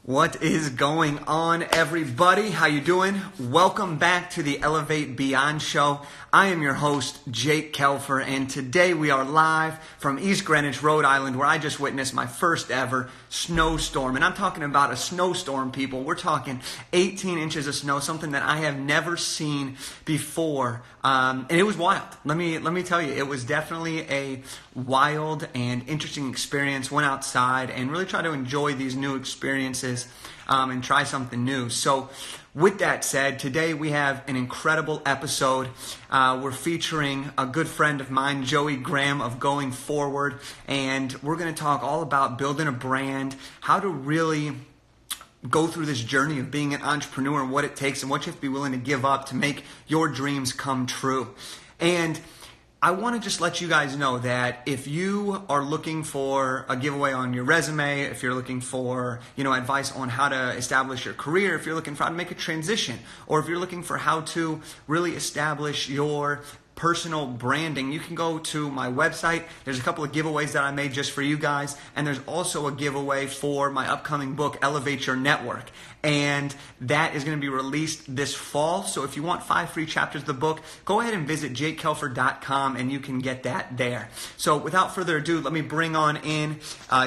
What is going on, everybody? How you doing? Welcome back to the Elevate Beyond show. I am your host, Jake Kelfer, and today we are live from East Greenwich, Rhode Island, where I just witnessed my first ever snowstorm. And I'm talking about a snowstorm, people. We're talking 18 inches of snow, something that I have never seen before. And it was wild. Let me tell you, it was definitely a wild and interesting experience. Went outside and really tried to enjoy these new experiences and try something new. So with that said, today we have an incredible episode. We're featuring a good friend of mine, Joey Graham of Going Forward, and we're going to talk all about building a brand, how to really go through this journey of being an entrepreneur and what it takes and what you have to be willing to give up to make your dreams come true. And I want to just let you guys know that if you are looking for a giveaway on your resume, if you're looking for, advice on how to establish your career, if you're looking for how to make a transition, or if you're looking for how to really establish your personal branding, you can go to my website. There's a couple of giveaways that I made just for you guys, and there's also a giveaway for my upcoming book, Elevate Your Network, and that is going to be released this fall. So if you want 5 free chapters of the book, go ahead and visit jakekelfer.com and you can get that there. So without further ado, let me bring on in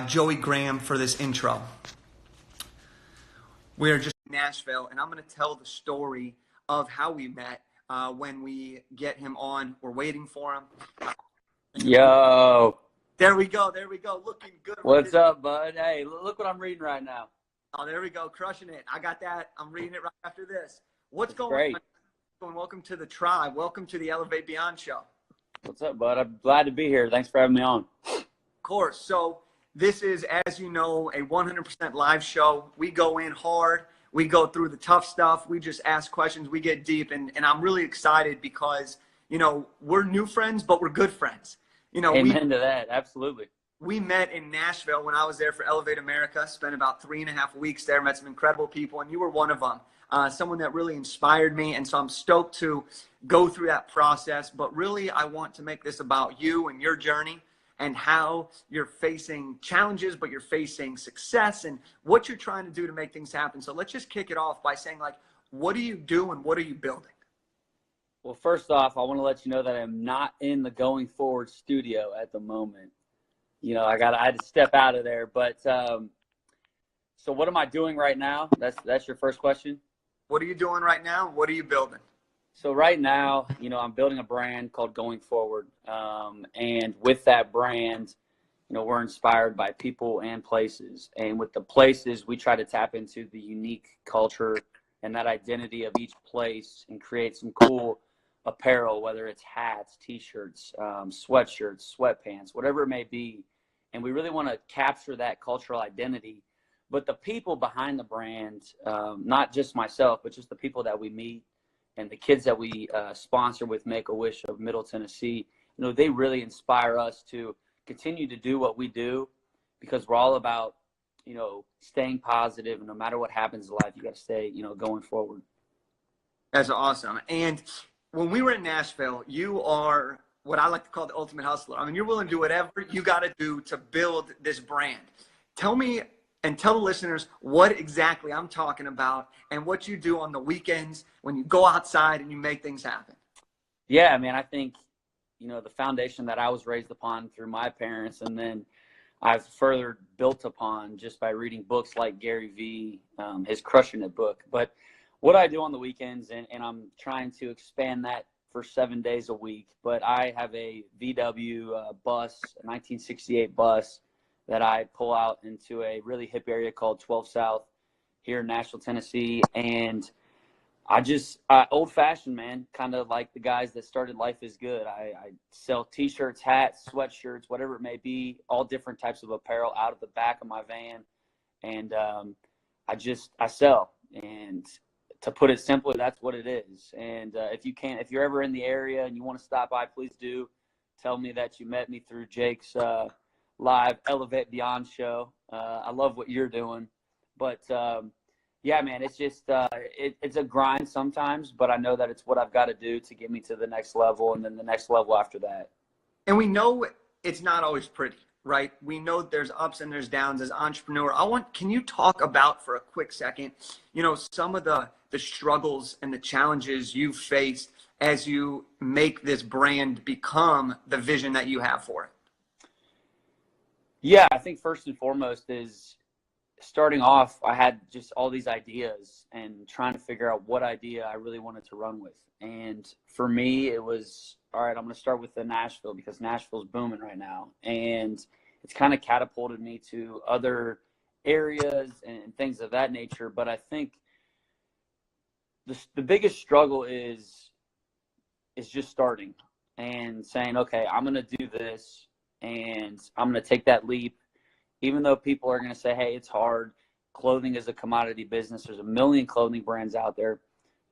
Joey Graham for this intro. We are just in Nashville, and I'm going to tell the story of how we met. When we get him on, we're waiting for him. Yo. There we go. Looking good. What's up, bud? Hey, look what I'm reading right now. Oh, there we go. Crushing it. I got that. I'm reading it right after this. What's going Great. on? Welcome to the tribe. Welcome to the Elevate Beyond show. What's up, bud? I'm glad to be here. Thanks for having me on. Of course. So this is, as you know, a 100% live show. We go in hard. We go through the tough stuff. We just ask questions. We get deep. And I'm really excited because, we're new friends, but we're good friends. Amen to that. Absolutely. We met in Nashville when I was there for Elevate America. Spent about 3.5 weeks there. Met some incredible people, and you were one of them. Someone that really inspired me. And so I'm stoked to go through that process. But really, I want to make this about you and your journey, and how you're facing challenges, but you're facing success, and what you're trying to do to make things happen. So let's just kick it off by saying, what do you do and what are you building? Well, first off, I want to let you know that I'm not in the Going Forward studio at the moment. I had to step out of there. But so what am I doing right now? That's your first question. What are you doing right now? What are you building? So right now, I'm building a brand called Going Forward. And with that brand, we're inspired by people and places. And with the places, we try to tap into the unique culture and that identity of each place and create some cool apparel, whether it's hats, T-shirts, sweatshirts, sweatpants, whatever it may be. And we really want to capture that cultural identity. But the people behind the brand, not just myself, but just the people that we meet, and the kids that we sponsor with Make-A-Wish of Middle Tennessee, they really inspire us to continue to do what we do, because we're all about, staying positive. And no matter what happens in life, you got to stay, going forward. That's awesome. And when we were in Nashville, you are what I like to call the ultimate hustler. I mean, you're willing to do whatever you got to do to build this brand. Tell me and tell the listeners what exactly I'm talking about and what you do on the weekends when you go outside and you make things happen. Yeah, man, I think, the foundation that I was raised upon through my parents, and then I've further built upon just by reading books like Gary Vee, his Crushing It book. But what I do on the weekends, and I'm trying to expand that for 7 days a week, but I have a VW bus, a 1968 bus, that I pull out into a really hip area called 12 South here in Nashville, Tennessee. And I just, old fashioned, man, kind of like the guys that started Life is Good. I sell T-shirts, hats, sweatshirts, whatever it may be, all different types of apparel out of the back of my van. And I sell. And to put it simply, that's what it is. And if you're ever in the area and you want to stop by, please do. Tell me that you met me through Jake's live Elevate Beyond show. I love what you're doing, but yeah, man, it's just it's a grind sometimes, but I know that it's what I've got to do to get me to the next level, and then the next level after that. And we know it's not always pretty. right? We know there's ups and there's downs as entrepreneur. Can you talk about for a quick second, some of the struggles and the challenges you've faced as you make this brand become the vision that you have for it? Yeah, I think first and foremost is starting off, I had just all these ideas and trying to figure out what idea I really wanted to run with. And for me, it was, all right, I'm going to start with the Nashville because Nashville's booming right now. And it's kind of catapulted me to other areas and things of that nature. But I think the biggest struggle is just starting and saying, okay, I'm going to do this and I'm going to take that leap. Even though people are going to say, hey, it's hard. Clothing is a commodity business. There's a million clothing brands out there.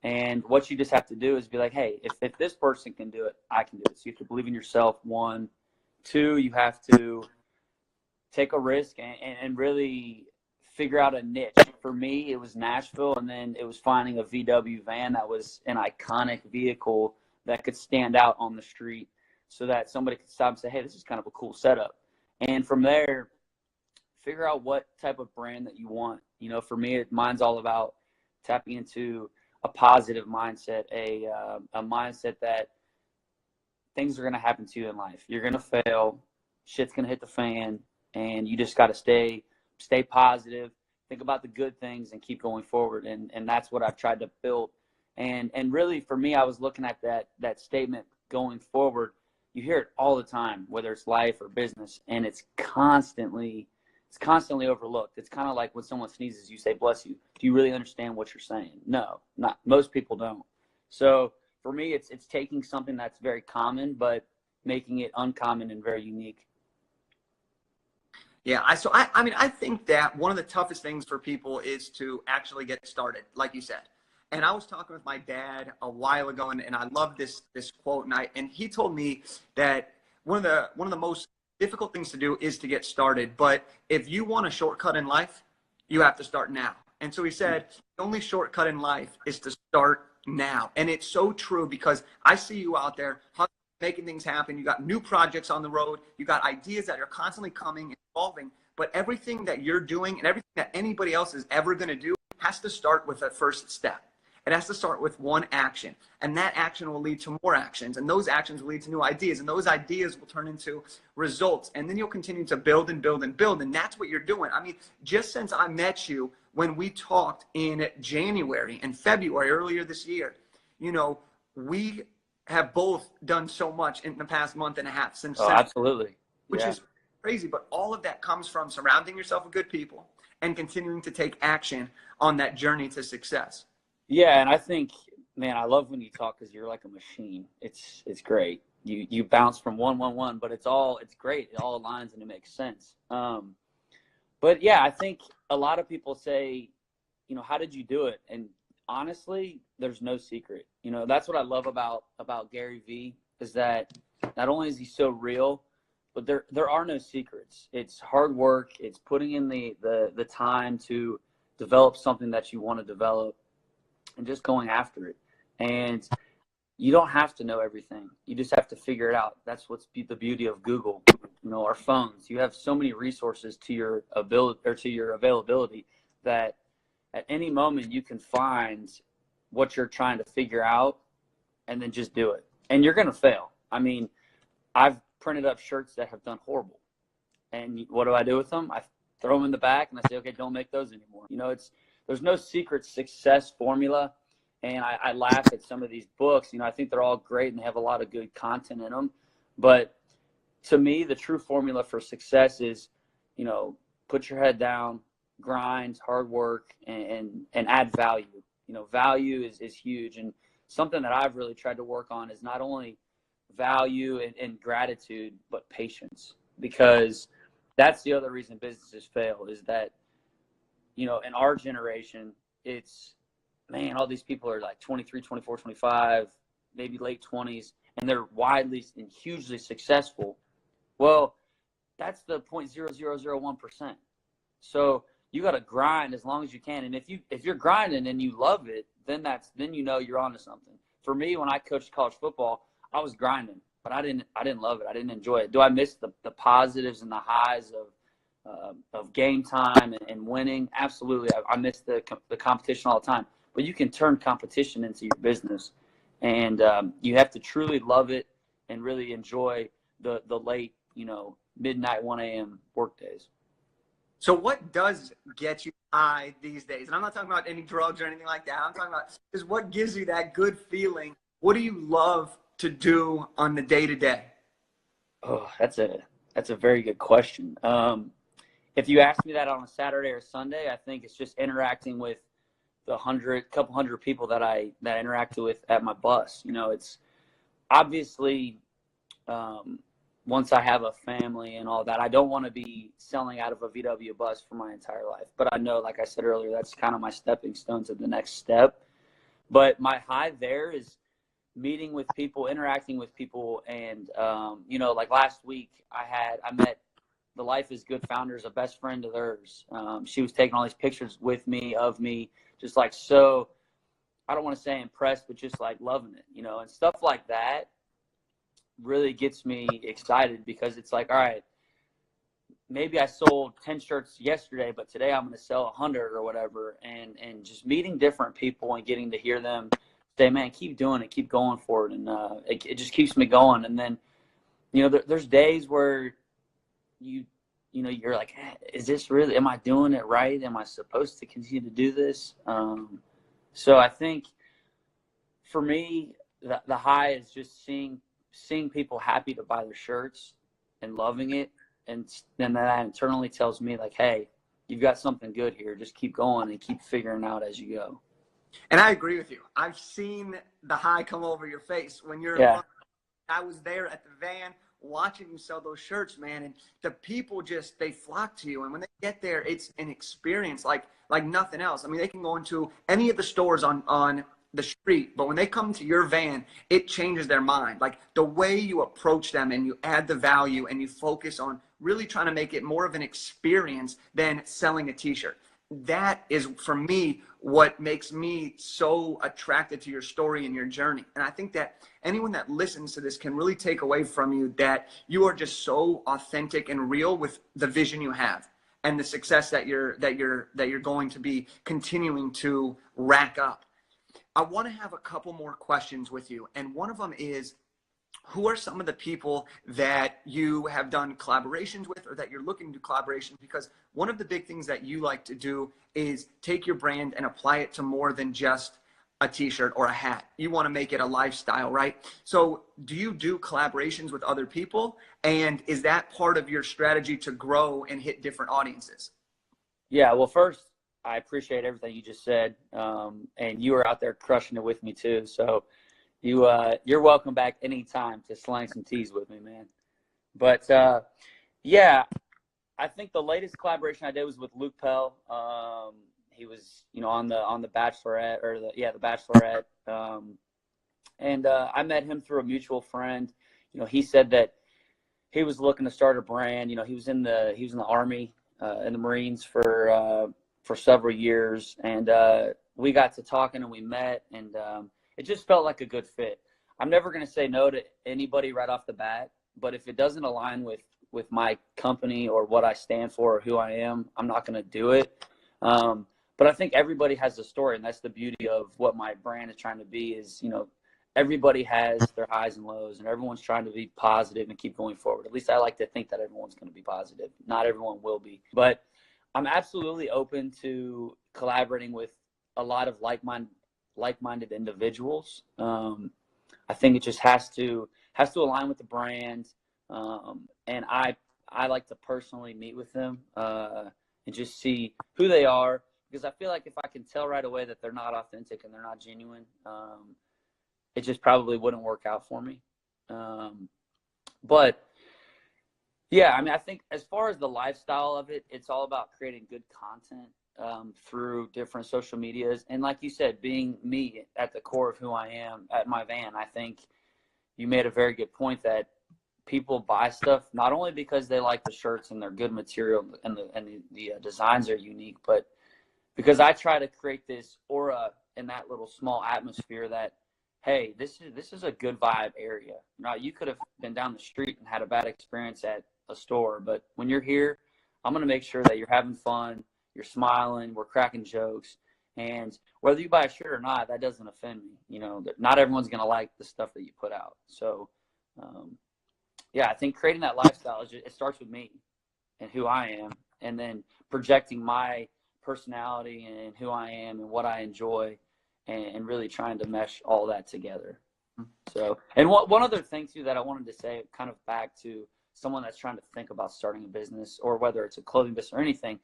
And what you just have to do is be like, hey, if this person can do it, I can do it. So you have to believe in yourself, one. Two, you have to take a risk and really figure out a niche. For me, it was Nashville, and then it was finding a VW van that was an iconic vehicle that could stand out on the street so that somebody could stop and say, hey, this is kind of a cool setup. And from there, figure out what type of brand that you want. For me, mine's all about tapping into a positive mindset, a mindset that things are going to happen to you in life. You're going to fail. Shit's going to hit the fan, and you just got to stay positive, think about the good things, and keep going forward. And that's what I've tried to build. And really, for me, I was looking at that statement going forward. You hear it all the time, whether it's life or business, and it's constantly overlooked. It's kind of like when someone sneezes, you say, bless you. Do you really understand what you're saying? No, not most people don't. So for me, it's taking something that's very common, but making it uncommon and very unique. Yeah, I think that one of the toughest things for people is to actually get started, like you said. And I was talking with my dad a while ago, and I love this quote, and he told me that one of the most difficult things to do is to get started. But if you want a shortcut in life, you have to start now. And so he said, the only shortcut in life is to start now. And it's so true, because I see you out there making things happen. You got new projects on the road. You got ideas that are constantly coming and evolving. But everything that you're doing and everything that anybody else is ever going to do has to start with a first step. It has to start with one action, and that action will lead to more actions, and those actions will lead to new ideas, and those ideas will turn into results, and then you'll continue to build and build and build, and that's what you're doing. I mean, just since I met you when we talked in January and February earlier this year, we have both done so much in the past month and a half since. Absolutely. Which is crazy, but all of that comes from surrounding yourself with good people and continuing to take action on that journey to success. Yeah, and I think, man, I love when you talk because you're like a machine. It's great. You bounce from one, but it's great. It all aligns and it makes sense. But yeah, I think a lot of people say, how did you do it? And honestly, there's no secret. That's what I love about Gary Vee, is that not only is he so real, but there are no secrets. It's hard work. It's putting in the time to develop something that you want to develop, and just going after it. And you don't have to know everything. You just have to figure it out. That's what's the beauty of Google. Our phones. You have so many resources to your ability or to your availability that at any moment you can find what you're trying to figure out and then just do it. And you're going to fail. I mean, I've printed up shirts that have done horrible. And what do I do with them? I throw them in the back and I say, okay, don't make those anymore. There's no secret success formula. And I laugh at some of these books. I think they're all great and they have a lot of good content in them. But to me, the true formula for success is, put your head down, grind, hard work, and add value. Value is huge. And something that I've really tried to work on is not only value and gratitude, but patience. Because that's the other reason businesses fail, is that, in our generation, it's, man, all these people are like 23, 24, 25, maybe late 20s, and they're widely and hugely successful. Well, that's the 0.0001%. So you got to grind as long as you can. And if you're grinding and you love it, then you're onto something. For me, when I coached college football, I was grinding. but I didn't love it. I didn't enjoy it. Do I miss the positives and the highs of game time and winning? Absolutely. I miss the competition all the time. But you can turn competition into your business, and you have to truly love it and really enjoy the late, midnight 1 a.m. work days. So what does get you high these days? And I'm not talking about any drugs or anything like that. I'm talking about is what gives you that good feeling. What do you love to do on the day to day? Oh, that's a very good question. If you ask me that on a Saturday or Sunday, I think it's just interacting with the couple hundred people that I interacted with at my bus. It's obviously, once I have a family and all that, I don't want to be selling out of a VW bus for my entire life. But I know, like I said earlier, that's kind of my stepping stone to the next step. But my high there is meeting with people, interacting with people. And, like last week I met the Life is Good founders, a best friend of theirs. She was taking all these pictures with me, of me, just like, so I don't want to say impressed, but just like loving it, and stuff like that really gets me excited, because it's like, all right, maybe I sold 10 shirts yesterday, but today I'm going to sell 100 or whatever. And just meeting different people and getting to hear them say, man, keep doing it, keep going for it. And it just keeps me going. And then, there's days where you're like, is this really, am I doing it right? Am I supposed to continue to do this? So I think for me, the high is just seeing people happy to buy their shirts and loving it. And then that internally tells me, like, hey, you've got something good here. Just keep going and keep figuring out as you go. And I agree with you. I've seen the high come over your face when you're Yeah. I was there at the van watching you sell those shirts, man. And the people they flock to you. And when they get there, it's an experience like nothing else. I mean, they can go into any of the stores on the street, but when they come to your van, it changes their mind. Like the way you approach them and you add the value and you focus on really trying to make it more of an experience than selling a t-shirt. That is, for me, what makes me so attracted to your story and your journey. And I think that anyone that listens to this can really take away from you that you are just so authentic and real with the vision you have and the success that you're going to be continuing to rack up. I want to have a couple more questions with you. And one of them is, who are some of the people that you have done collaborations with or that you're looking to do collaborations? Because one of the big things that you like to do is take your brand and apply it to more than just a t-shirt or a hat. You want to make it a lifestyle, right? So do you do collaborations with other people? And is that part of your strategy to grow and hit different audiences? Yeah, well, first, I appreciate everything you just said. And you were out there crushing it with me too. So you're welcome back anytime to slang some teas with me, man. But yeah, I think the latest collaboration I did was with Luke Pell. He was, on the Bachelorette, or the Bachelorette. And I met him through a mutual friend. He said that he was looking to start a brand. He was in the Army, in the Marines for several years, and we got to talking and we met, and it just felt like a good fit. I'm never going to say no to anybody right off the bat, but if it doesn't align with my company or what I stand for or who I am, I'm not going to do it. But I think everybody has a story, and that's the beauty of what my brand is trying to be is, everybody has their highs and lows, and everyone's trying to be positive and keep going forward. At least I like to think that everyone's going to be positive. Not everyone will be, but I'm absolutely open to collaborating with a lot of like-minded individuals. I think it just has to align with the brand, and I like to personally meet with them and just see who they are, because I feel like if I can tell right away that they're not authentic and they're not genuine, it just probably wouldn't work out for me. But yeah, I mean, I think as far as the lifestyle of it, it's all about creating good content through different social medias. And like you said, being me at the core of who I am at my van, I think you made a very good point that people buy stuff not only because they like the shirts and they're good material and the designs are unique, but because I try to create this aura in that little small atmosphere that hey, this is a good vibe area. Now, you could have been down the street and had a bad experience at a store, but when you're here, I'm going to make sure that you're having fun, you're smiling, we're cracking jokes, and whether you buy a shirt or not, that doesn't offend me. You know, not everyone's going to like the stuff that you put out. So, yeah, I think creating that lifestyle it starts with me and who I am, and then projecting my personality and who I am and what I enjoy, and really trying to mesh all that together. So, and one other thing too that I wanted to say, kind of back to someone that's trying to think about starting a business, or whether it's a clothing business or anything,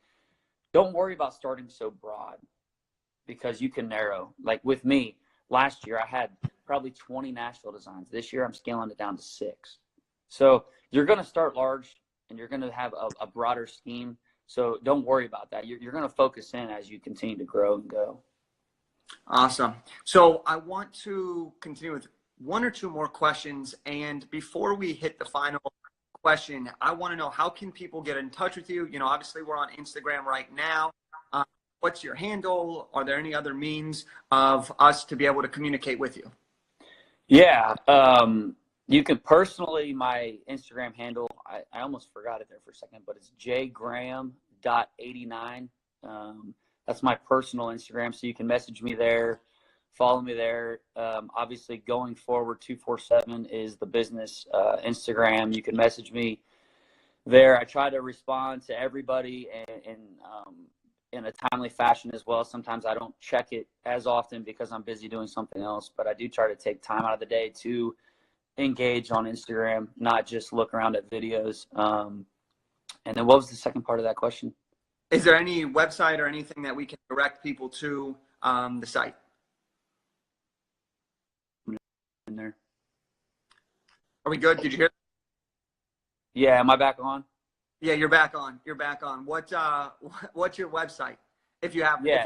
don't worry about starting so broad, because you can narrow. Like with me, last year I had probably 20 Nashville designs. This year I'm scaling it down to 6. So you're going to start large and you're going to have a broader scheme. So don't worry about that. You're going to focus in as you continue to grow and go. Awesome. So I want to continue with one or two more questions. And before we hit the final question, I want to know, how can people get in touch with you? You know, obviously we're on Instagram right now. What's your handle? Are there any other means of us to be able to communicate with you? Yeah. You can personally, my Instagram handle, I almost forgot it there for a second, but it's jgraham.89. That's my personal Instagram. So you can message me there, follow me there. Obviously, Going Forward 247 is the business Instagram. You can message me there. I try to respond to everybody in a timely fashion as well. Sometimes I don't check it as often because I'm busy doing something else, but I do try to take time out of the day to engage on Instagram, not just look around at videos. And then what was the second part of that question? Is there any website or anything that we can direct people to the site? In there. Are we good? Did you hear? Yeah, am I back on? Yeah, you're back on. You're back on. What's your website? If you have, yeah.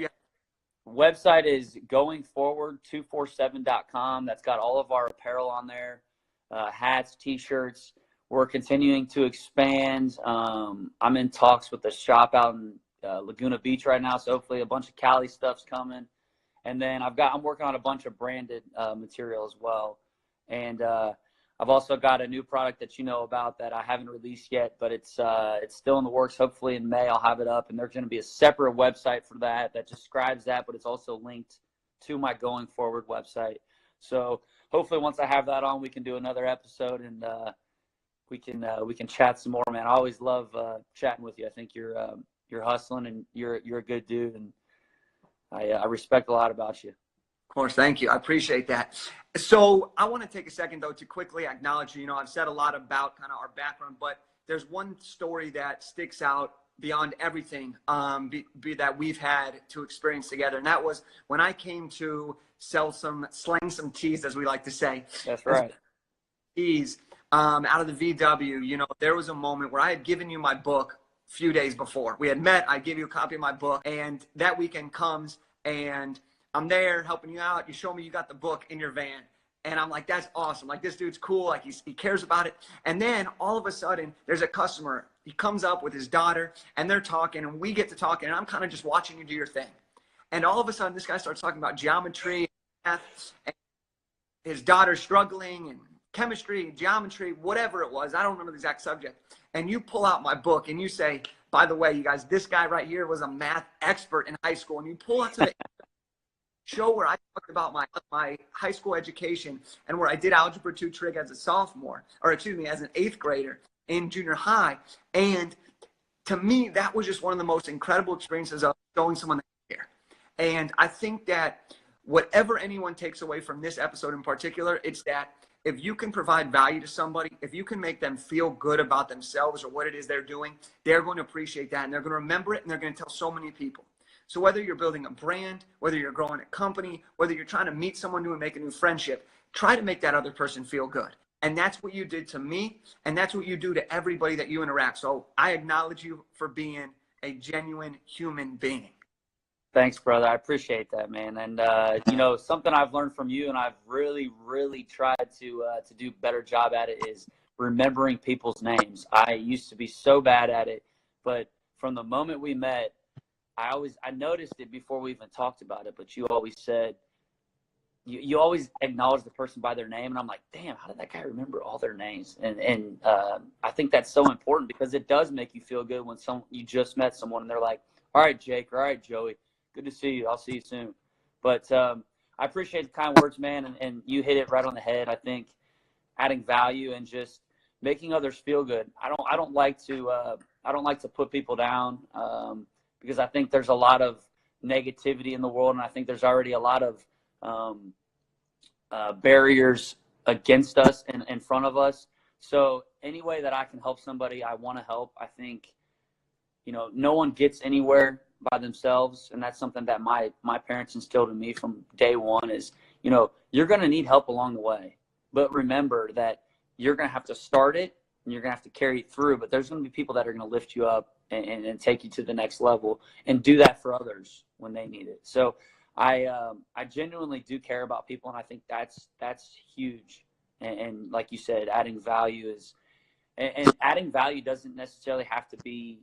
Website is goingforward247.com. That's got all of our apparel on there, hats, t-shirts. We're continuing to expand. I'm in talks with the shop out in Laguna Beach right now, so hopefully a bunch of Cali stuff's coming. And then I'm working on a bunch of branded material as well. And I've also got a new product that you know about that I haven't released yet, but it's still in the works. Hopefully in May I'll have it up, and there's going to be a separate website for that describes that, but it's also linked to my Going Forward website. So hopefully once I have that on, we can do another episode, and we can chat some more, man. I always love chatting with you. I think you're hustling, and you're a good dude, and I respect a lot about you. Of course, thank you. I appreciate that. So I want to take a second, though, to quickly acknowledge you. You know, I've said a lot about kind of our background, but there's one story that sticks out beyond everything that we've had to experience together, and that was when I came to slang some teas, as we like to say. That's right. Teas out of the VW. You know, there was a moment where I had given you my book a few days before. We had met. I gave you a copy of my book, and that weekend comes, and I'm there helping you out. You show me you got the book in your van. And I'm like, that's awesome. Like, this dude's cool. Like, he cares about it. And then all of a sudden, there's a customer. He comes up with his daughter, and they're talking, and we get to talking, and I'm kind of just watching you do your thing. And all of a sudden, this guy starts talking about geometry, math, and his daughter's struggling, and chemistry, geometry, whatever it was. I don't remember the exact subject. And you pull out my book, and you say, by the way, you guys, this guy right here was a math expert in high school. And you pull out to the show where I talked about my high school education, and where I did algebra 2 trig as a sophomore, or excuse me, as an 8th grader in junior high. And to me, that was just one of the most incredible experiences of showing someone that you care. And I think that whatever anyone takes away from this episode in particular, it's that if you can provide value to somebody, if you can make them feel good about themselves or what it is they're doing, they're going to appreciate that, and they're going to remember it, and they're going to tell so many people. So whether you're building a brand, whether you're growing a company, whether you're trying to meet someone new and make a new friendship, try to make that other person feel good. And that's what you did to me, and that's what you do to everybody that you interact. So I acknowledge you for being a genuine human being. Thanks, brother. I appreciate that, man. And you know, something I've learned from you, and I've really, really tried to do a better job at it, is remembering people's names. I used to be so bad at it, but from the moment we met, I noticed it before we even talked about it, but you always said, you always acknowledge the person by their name, and I'm like, damn, how did that guy remember all their names? And I think that's so important, because it does make you feel good when you just met someone and they're like, all right, Jake, all right, Joey, good to see you. I'll see you soon. But I appreciate the kind words, man, and you hit it right on the head. I think adding value and just making others feel good. I don't like to put people down, because I think there's a lot of negativity in the world, and I think there's already a lot of barriers against us and in front of us. So any way that I can help somebody, I want to help. I think, no one gets anywhere by themselves, and that's something that my parents instilled in me from day one is, you're going to need help along the way. But remember that you're going to have to start it, and you're going to have to carry it through, but there's going to be people that are going to lift you up and take you to the next level, and do that for others when they need it. So I genuinely do care about people, and I think that's huge. And like you said, adding value is, and adding value doesn't necessarily have to be,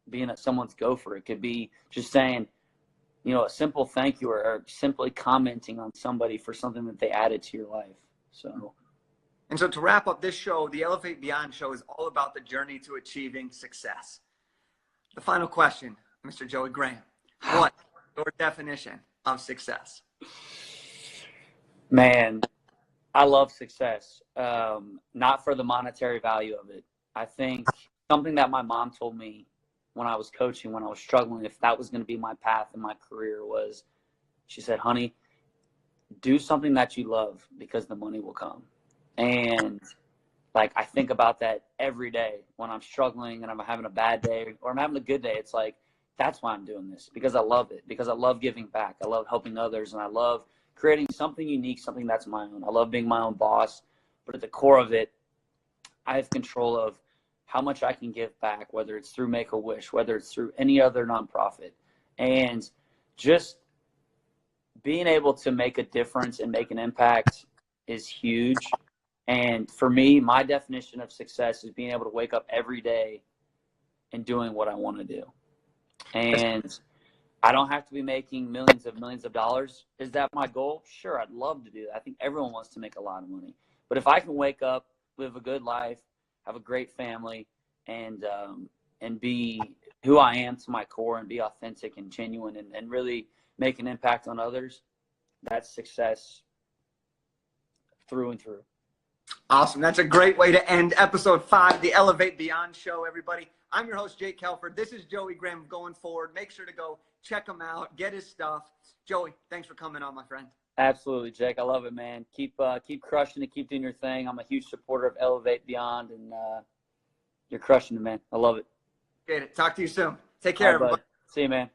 being at someone's gopher. It could be just saying, a simple thank you, or simply commenting on somebody for something that they added to your life. So. And so to wrap up this show, the Elevate Beyond show is all about the journey to achieving success. The final question, Mr. Joey Graham, what is your definition of success? Man, I love success. Not for the monetary value of it. I think something that my mom told me when I was coaching, when I was struggling, if that was going to be my path in my career, was, she said, honey, do something that you love, because the money will come. And like, I think about that every day when I'm struggling and I'm having a bad day or I'm having a good day. It's like, that's why I'm doing this, because I love it, because I love giving back. I love helping others, and I love creating something unique, something that's my own. I love being my own boss, but at the core of it, I have control of how much I can give back, whether it's through Make-A-Wish, whether it's through any other nonprofit. And just being able to make a difference and make an impact is huge. And for me, my definition of success is being able to wake up every day and doing what I want to do. And I don't have to be making millions of dollars. Is that my goal? Sure, I'd love to do that. I think everyone wants to make a lot of money. But if I can wake up, live a good life, have a great family, and be who I am to my core, and be authentic and genuine, and really make an impact on others, that's success through and through. Awesome. That's a great way to end episode 5, the Elevate Beyond show, everybody. I'm your host, Jake Kelford. This is Joey Graham Going Forward. Make sure to go check him out, get his stuff. Joey, thanks for coming on, my friend. Absolutely, Jake. I love it, man. Keep crushing it. Keep doing your thing. I'm a huge supporter of Elevate Beyond, and you're crushing it, man. I love it. Get it. Talk to you soon. Take care, everybody. Bud. See you, man.